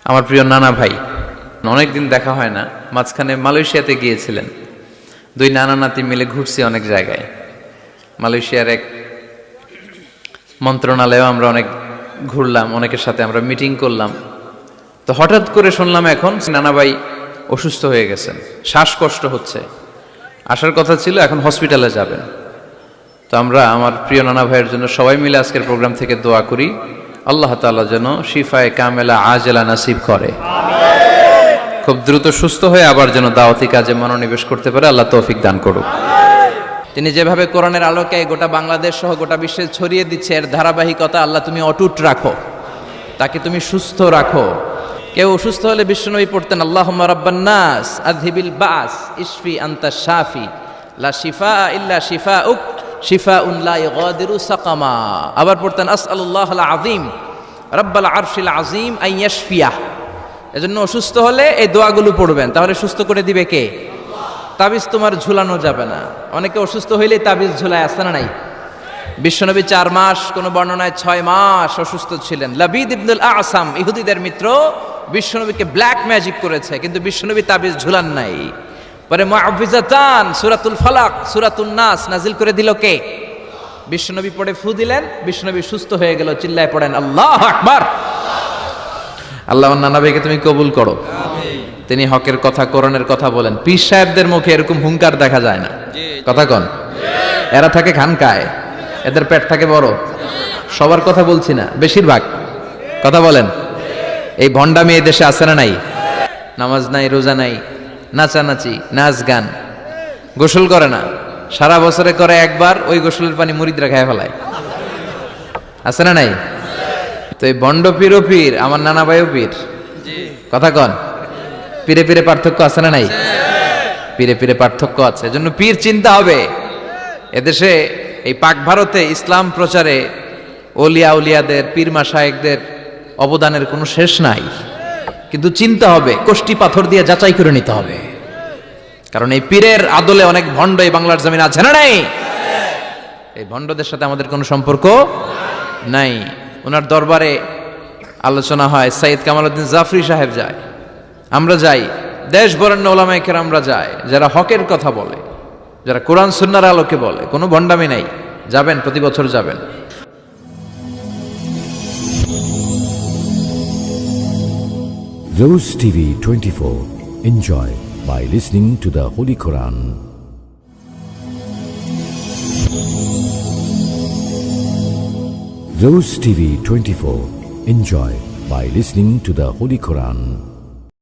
আমার প্রিয় নানা ভাই, অনেকদিন দেখা হয় না, মাঝখানে মালয়েশিয়াতে গিয়েছিলেন। দুই নানা নাতি মিলে ঘুরছি অনেক জায়গায়। মালয়েশিয়ার এক মন্ত্রণালয়েও আমরা অনেক ঘুরলাম, অনেকের সাথে আমরা মিটিং করলাম। তো হঠাৎ করে শুনলাম এখন নানা ভাই অসুস্থ হয়ে গেছেন, শ্বাসকষ্ট হচ্ছে, আসার কথা ছিল, এখন হসপিটালে যাবেন। তো আমরা আমার প্রিয় নানা ভাইয়ের জন্য সবাই মিলে আজকের প্রোগ্রাম থেকে দোয়া করি, আল্লাহ তাআলা যেন শিফায়ে কামেলা আজেলা নাসিব করে, খুব দ্রুত সুস্থ হয়ে আবার যেন দাওয়াতি কাজে মনোনিবেশ করতে পারে, আল্লাহ তৌফিক দান করুক। তিনি যেভাবে কোরআনের আলোকে গোটা বাংলাদেশ সহ গোটা বিশ্বে ছড়িয়ে দিচ্ছে, এর ধারাবাহিকতা আল্লাহ তুমি অটুট রাখো, তাকে তুমি সুস্থ রাখো। কেউ অসুস্থ হলে বিশ্বনবী পড়তেন আল্লাহুম্মা রাব্বান নাস আযহিবিল বাস ইশফি আনতা শাফি লা শিফা ইল্লা শিফাউক শিফাউন লা ইগাদিরু সাকামা। আবার পড়তেন আসআলুল্লাহাল আযীম রাব্বাল আরশিল আযীম আন ইয়াশফিয়াহ। এজন্য অসুস্থ হলে এই দোয়াগুলো পড়বেন, তাহলে সুস্থ করে দিবে কে? তাবিজ তোমার ঝুলানো যাবে না। অনেকে অসুস্থ হইলেই তাবিজ ঝুলায়, আসে না নাই? বিশ্বনবী 4 মাস, কোন বর্ণনায় 6 মাস অসুস্থ ছিলেন। লাবিদ ইবনুল আসাম, ইহুদিদের মিত্র, বিশ্বনবীকে ব্ল্যাক ম্যাজিক করেছে, কিন্তু বিশ্বনবী তাবিজ ঝুলান নাই। পরে মুআউযিজাতান, সূরাতুল ফালাক, সূরাতুন নাস নাজিল করে দিল কে? বিশ্বনবী পড়ে ফু দিলেন, বিশ্বনবী সুস্থ হয়ে গেল। চিল্লায় পড়েন আল্লাহু আকবার। আল্লাহ নানা ভাইকে তুমি কবুল করো, তিনি হকের কথা, কোরআনের কথা বলেন। পীর সাহেবদের মুখে এরকম হুঙ্কার দেখা যায় না, কথা কন। এরা থাকে খানকায়, এদের পেট থাকে বড়। সবার কথা বলছি না, বেশিরভাগ কথা বলেন। এই ভণ্ডামি এই দেশে আছে না নাই? নামাজ নাই, রোজা নাই, নাচানাচি, নাচ গান, গোসল করে না, সারা বছরে করে একবার, ওই গোসলের পানি মুরিদরা খায় ফেলায়, আছে না নাই? তো এই ভণ্ড পীরও পীর, আমার নানা ভাইও পীর, কথা কন। পীরে পীরে পার্থক্য আছে না নাই? পীরে পীরে পার্থক্য আছে, এজন্য পীর চিন্তা হবে। এদেশে এই পাক ভারতে ইসলাম প্রচারে ওলিয়া উলিয়াদের, পীর মাশায়েখদের অবদানের কোনো শেষ নাই, কিন্তু চিন্তা হবে, কষ্টি পাথর দিয়ে যাচাই করে নিতে হবে। কারণ এই পীরের আদলে অনেক ভণ্ড এই বাংলার জমিন আছে না নাই? এই ভণ্ডদের সাথে আমাদের কোনো সম্পর্ক নাই। ওনার দরবারে আলোচনা হয়, সাইয়্যিদ কামালউদ্দিন জাফরি সাহেব যায়, আমরা যাই, দেশ বরেণ্য ওলামায়ে কেরামরা যায়, যারা হকের কথা বলে, যারা কোরআন সুন্নাহর আলোকে বলে, কোনো ভণ্ডামি নাই। যাবেন, প্রতি বছর যাবেন। Rose TV 24. Enjoy by listening to the Holy Quran. Rose TV 24. Enjoy by listening to the Holy Quran.